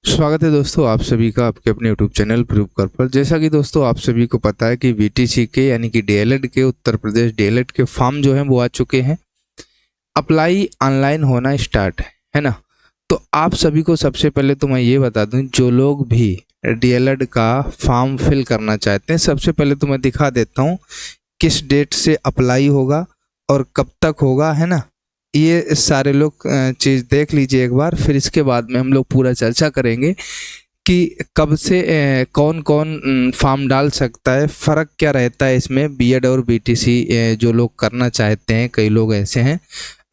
स्वागत है दोस्तों आप सभी का आपके अपने यूट्यूब चैनल प्रूव कर पर। जैसा कि दोस्तों आप सभी को पता है कि बीटीसी के यानी कि डीएलएड के उत्तर प्रदेश डीएलएड के फॉर्म जो हैं वो आ चुके हैं। अप्लाई ऑनलाइन होना स्टार्ट है ना। तो आप सभी को सबसे पहले तो मैं ये बता दूं, जो लोग भी डीएलएड का फॉर्म फिल करना चाहते हैं, सबसे पहले तो मैं दिखा देता हूँ किस डेट से अप्लाई होगा और कब तक होगा, है ना। ये सारे लोग चीज़ देख लीजिए एक बार, फिर इसके बाद में हम लोग पूरा चर्चा करेंगे कि कब से कौन कौन फॉर्म डाल सकता है, फ़र्क क्या रहता है इसमें बीएड और बीटीसी। जो लोग करना चाहते हैं, कई लोग ऐसे हैं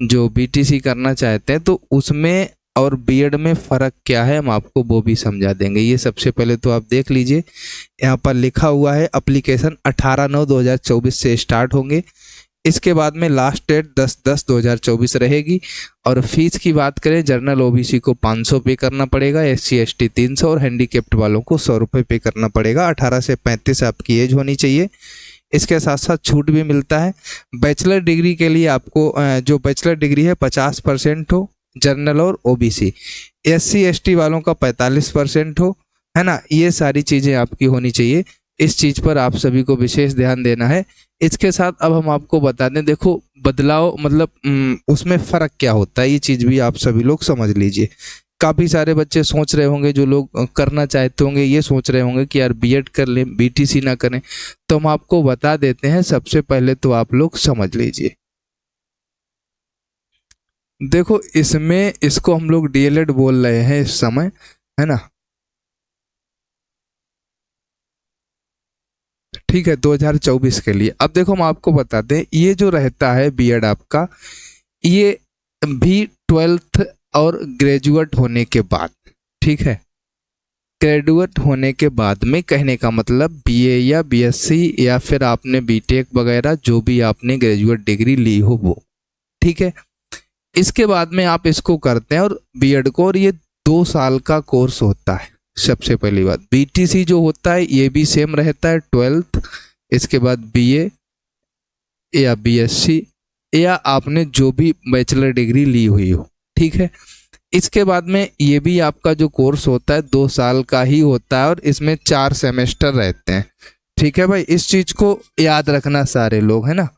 जो बीटीसी करना चाहते हैं, तो उसमें और बीएड में फ़र्क क्या है हम आपको वो भी समझा देंगे। ये सबसे पहले तो आप देख लीजिए, यहाँ पर लिखा हुआ है एप्लीकेशन 18/9/2024 से स्टार्ट होंगे। इसके बाद में लास्ट डेट 10/10/2024 रहेगी। और फीस की बात करें, जनरल ओबीसी को 500 पे करना पड़ेगा, एससी एसटी 300 और हैंडीकेप्ड वालों को 100 रुपये पे करना पड़ेगा। 18 से 35 आपकी एज होनी चाहिए। इसके साथ साथ छूट भी मिलता है। बैचलर डिग्री के लिए आपको जो बैचलर डिग्री है 50% हो, जनरल और ओबीसी। एससी एसटी वालों का 45% हो, है ना। ये सारी चीज़ें आपकी होनी चाहिए। इस चीज़ पर आप सभी को विशेष ध्यान देना है। इसके साथ अब हम आपको बता दें, देखो बदलाव मतलब उसमें फ़र्क क्या होता है, ये चीज़ भी आप सभी लोग समझ लीजिए। काफ़ी सारे बच्चे सोच रहे होंगे, जो लोग करना चाहते होंगे ये सोच रहे होंगे कि यार बीएड कर लें बीटीसी ना करें, तो हम आपको बता देते हैं। सबसे पहले तो आप लोग समझ लीजिए, देखो इसमें इसको हम लोग डीएलएड बोल रहे हैं इस समय, है ना। ठीक है, 2024 के लिए। अब देखो हम आपको बता दें, ये जो रहता है बीएड आपका, ये भी 12th और ग्रेजुएट होने के बाद, ठीक है, ग्रेजुएट होने के बाद में, कहने का मतलब बीए या बीएससी या फिर आपने बीटेक वगैरह जो भी आपने ग्रेजुएट डिग्री ली हो वो, ठीक है। इसके बाद में आप इसको करते हैं और बीएड को, और ये 2 साल का कोर्स होता है। सबसे पहली बात, बीटीसी जो होता है ये भी सेम रहता है 12th, इसके बाद बीए या बीएससी या आपने जो भी बैचलर डिग्री ली हुई हो, ठीक है। इसके बाद में ये भी आपका जो कोर्स होता है 2 साल का ही होता है और इसमें 4 सेमेस्टर रहते हैं, ठीक है भाई। इस चीज़ को याद रखना सारे लोग, है ना।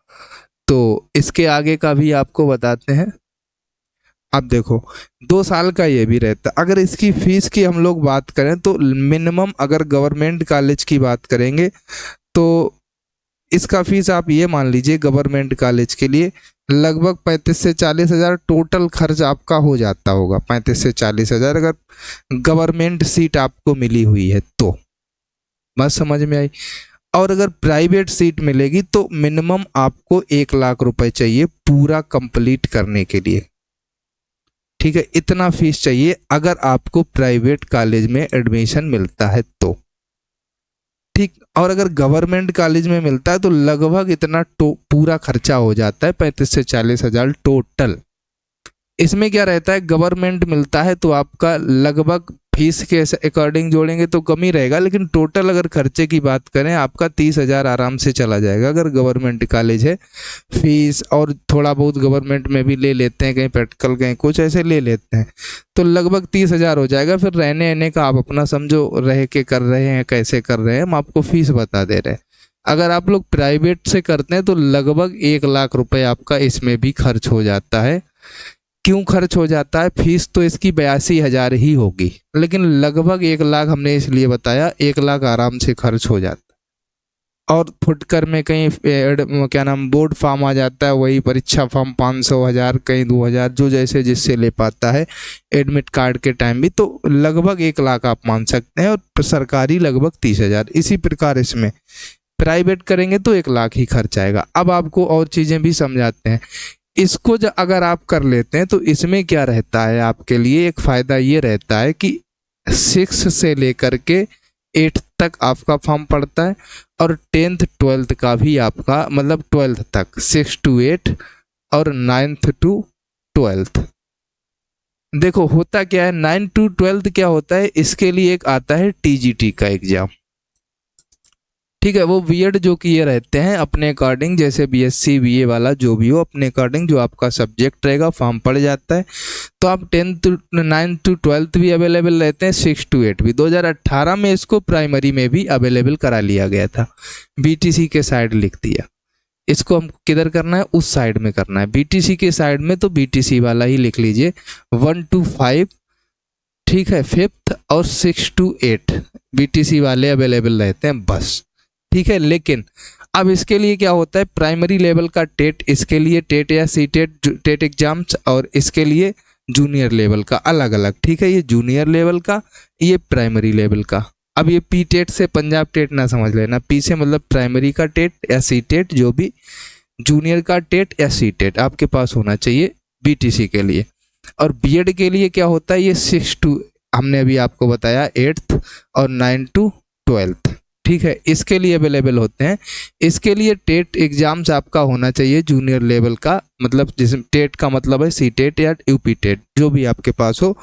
तो इसके आगे का भी आपको बताते हैं। अब देखो 2 साल का ये भी रहता है। अगर इसकी फीस की हम लोग बात करें तो मिनिमम, अगर गवर्नमेंट कॉलेज की बात करेंगे तो इसका फीस आप ये मान लीजिए, गवर्नमेंट कॉलेज के लिए लगभग 35 से 40 हज़ार टोटल खर्च आपका हो जाता होगा। 35 से 40 हज़ार अगर गवर्नमेंट सीट आपको मिली हुई है तो, बात समझ में आई। और अगर प्राइवेट सीट मिलेगी तो मिनिमम आपको 1 लाख रुपए चाहिए पूरा कंप्लीट करने के लिए, ठीक है। इतना फीस चाहिए अगर आपको प्राइवेट कॉलेज में एडमिशन मिलता है तो, ठीक। और अगर गवर्नमेंट कॉलेज में मिलता है तो लगभग इतना पूरा खर्चा हो जाता है 35 से 40 हज़ार टोटल। इसमें क्या रहता है, गवर्नमेंट मिलता है तो आपका लगभग फीस के अकॉर्डिंग जोड़ेंगे तो कम ही रहेगा, लेकिन टोटल अगर खर्चे की बात करें आपका 30 हज़ार आराम से चला जाएगा अगर गवर्नमेंट कॉलेज है। फीस और थोड़ा बहुत गवर्नमेंट में भी ले लेते हैं, कहीं प्रैक्टिकल कहीं कुछ ऐसे ले लेते हैं, तो लगभग 30 हज़ार हो जाएगा। फिर रहने रहने का आप अपना समझो, रह के कर रहे हैं कैसे कर रहे हैं, हम आपको फीस बता दे रहे हैं। अगर आप लोग प्राइवेट से करते हैं तो लगभग 1 लाख रुपए आपका इसमें भी खर्च हो जाता है। क्यों खर्च हो जाता है, फीस तो इसकी 82 हज़ार ही होगी, लेकिन लगभग 1 लाख हमने इसलिए बताया, 1 लाख आराम से खर्च हो जाता है। और फुटकर में कहीं क्या नाम बोर्ड फॉर्म आ जाता है, वही परीक्षा फॉर्म 500 हज़ार कहीं 2 हज़ार, जो जैसे जिससे ले पाता है एडमिट कार्ड के टाइम भी, तो लगभग 1 लाख आप मान सकते हैं। और सरकारी लगभग 30 हज़ार। इसी प्रकार इसमें प्राइवेट करेंगे तो 1 लाख ही खर्च आएगा। अब आपको और चीज़ें भी समझाते हैं। इसको जो अगर आप कर लेते हैं तो इसमें क्या रहता है, आपके लिए एक फ़ायदा ये रहता है कि 6 से लेकर के 8 तक आपका फॉर्म पड़ता है, और 10th 12th का भी आपका, मतलब 12th तक 6 to 8 और 9th to 12th। देखो होता क्या है, 9 to 12th क्या होता है, इसके लिए एक आता है टीजीटी का एग्जाम, ठीक है। वो बीएड जो किए रहते हैं अपने अकॉर्डिंग, जैसे बीएससी बीए वाला जो भी हो, अपने अकॉर्डिंग जो आपका सब्जेक्ट रहेगा फॉर्म पड़ जाता है। तो आप 10th 9th to 12th भी अवेलेबल रहते हैं, 6 to 8 भी। 2018 में इसको प्राइमरी में भी अवेलेबल करा लिया गया था, बीटीसी के साइड लिख दिया। इसको हम किधर करना है, उस साइड में करना है, बीटीसी के साइड में, तो बीटीसी वाला ही लिख लीजिए। 1 to 5, ठीक है, 5th और 6 to 8 बीटीसी वाले अवेलेबल रहते हैं बस, ठीक है। लेकिन अब इसके लिए क्या होता है, प्राइमरी लेवल का टेट, इसके लिए टेट या सी टेट एग्जाम्स, और इसके लिए जूनियर लेवल का अलग अलग, ठीक है। ये जूनियर लेवल का, ये प्राइमरी लेवल का। अब ये पी टेट से पंजाब टेट ना समझ लेना, पी से मतलब प्राइमरी का टेट या सी टेट, जो भी जूनियर का टेट या सी टेट आपके पास होना चाहिए बीटीसी के लिए। और बीएड के लिए क्या होता है, ये 6 to, हमने अभी आपको बताया 8th और 9 to 12th, ठीक है, इसके लिए अवेलेबल होते हैं। इसके लिए टेट एग्जाम्स आपका होना चाहिए जूनियर लेवल का, मतलब जिसमें टेट का मतलब है सी टेट या यूपी टेट, जो भी आपके पास हो,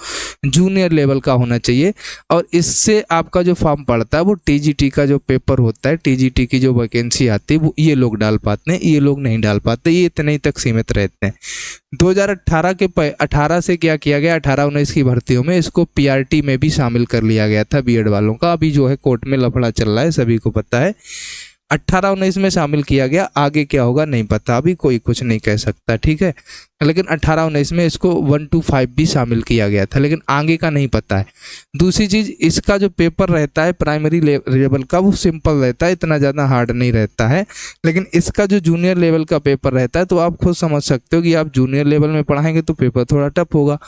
जूनियर लेवल का होना चाहिए। और इससे आपका जो फॉर्म पड़ता है वो टीजीटी का जो पेपर होता है, टीजीटी की जो वैकेंसी आती है वो ये लोग डाल पाते हैं, ये लोग नहीं डाल पाते, ये इतने ही तक सीमित रहते हैं। 2018 के 18 से क्या किया गया, 18-19 की भर्तियों में इसको पीआरटी में भी शामिल कर लिया गया था बीएड वालों का। अभी जो है कोर्ट में लफड़ा चल रहा है, सभी को पता है। 18-19 में शामिल किया गया, आगे क्या होगा नहीं पता, अभी कोई कुछ नहीं कह सकता, ठीक है। लेकिन 18-19 में इसको 1 to 5 भी शामिल किया गया था, लेकिन आगे का नहीं पता है। दूसरी चीज़, इसका जो पेपर रहता है प्राइमरी लेवल का वो सिंपल रहता है, इतना ज़्यादा हार्ड नहीं रहता है। लेकिन इसका जो जूनियर लेवल का पेपर रहता है, तो आप खुद समझ सकते हो कि आप जूनियर लेवल में पढ़ाएंगे तो पेपर थोड़ा टफ होगा।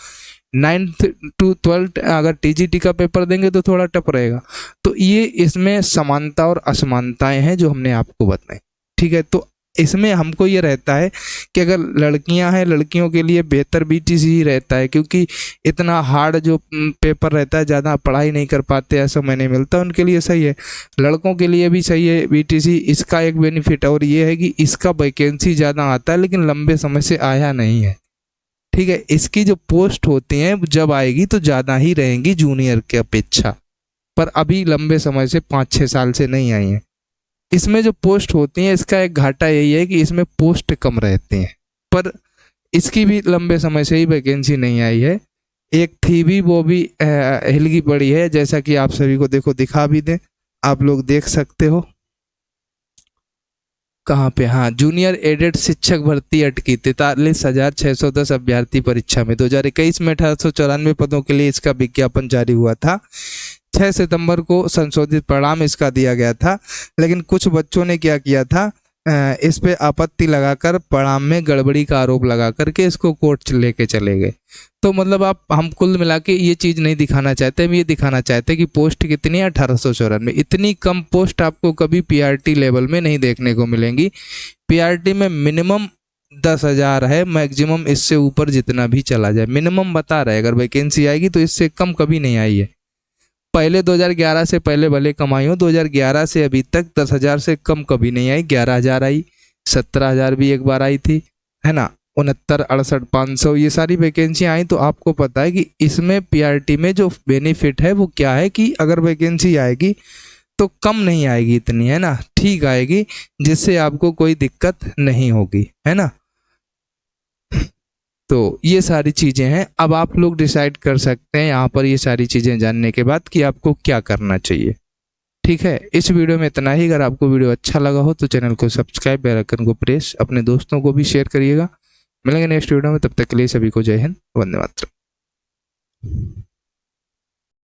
9th to 12th अगर टीजीटी का पेपर देंगे तो थोड़ा टफ रहेगा। तो ये इसमें समानता और असमानताएं हैं जो हमने आपको बताई, ठीक है। तो इसमें हमको ये रहता है कि अगर लड़कियां हैं, लड़कियों के लिए बेहतर बीटीसी ही रहता है, क्योंकि इतना हार्ड जो पेपर रहता है, ज़्यादा पढ़ाई नहीं कर पाते, ऐसा मैंने मिलता है, उनके लिए सही है। लड़कों के लिए भी सही है बीटीसी। इसका एक बेनिफिट और ये है कि इसका वैकेंसी ज़्यादा आता है, लेकिन लंबे समय से आया नहीं है, ठीक है। इसकी जो पोस्ट होती हैं जब आएगी तो ज़्यादा ही रहेंगी जूनियर के अपेक्षा, पर अभी लंबे समय से 5-6 साल से नहीं आई हैं। इसमें जो पोस्ट होती हैं, इसका एक घाटा यही है कि इसमें पोस्ट कम रहते हैं, पर इसकी भी लंबे समय से ही वैकेंसी नहीं आई है। एक थी भी, वो भी हिलगी पड़ी है, जैसा कि आप सभी को देखो दिखा भी दें, आप लोग देख सकते हो कहाँ पे, हाँ, जूनियर एडेड शिक्षक भर्ती अटकी, 43,610 अभ्यर्थी परीक्षा में। 2021 में 1894 पदों के लिए इसका विज्ञापन जारी हुआ था। 6 सितंबर को संशोधित परिणाम इसका दिया गया था, लेकिन कुछ बच्चों ने क्या किया था, इस पे आपत्ति लगाकर परिणाम में गड़बड़ी का आरोप लगा करके इसको कोर्ट लेके चले गए। तो मतलब हम कुल मिला के ये चीज़ नहीं दिखाना चाहते, हम ये दिखाना चाहते हैं कि पोस्ट कितनी है, 1894। इतनी कम पोस्ट आपको कभी पीआरटी लेवल में नहीं देखने को मिलेंगी। पीआरटी में मिनिमम 10,000 है, मैक्सिमम इससे ऊपर जितना भी चला जाए, मिनिमम बता रहे, अगर वैकेंसी आएगी तो इससे कम कभी नहीं आई है। पहले 2011 से पहले भले कमाई हो, 2011 से अभी तक 10,000 से कम कभी नहीं आई। 11,000 आई, 17,000 भी एक बार आई थी, है ना, 69, 68, 500, ये सारी वैकेंसी आई। तो आपको पता है कि इसमें पीआरटी में जो बेनिफिट है वो क्या है कि अगर वैकेंसी आएगी तो कम नहीं आएगी इतनी, है ना, ठीक आएगी, जिससे आपको कोई दिक्कत नहीं होगी, है ना। तो ये सारी चीज़ें हैं। अब आप लोग डिसाइड कर सकते हैं यहाँ पर ये सारी चीज़ें जानने के बाद कि आपको क्या करना चाहिए, ठीक है। इस वीडियो में इतना ही। अगर आपको वीडियो अच्छा लगा हो तो चैनल को सब्सक्राइब, बेल आइकन को प्रेस, अपने दोस्तों को भी शेयर करिएगा। मिलेंगे नेक्स्ट वीडियो में, तब तक के लिए सभी को जय हिंद, वंदे मातरम।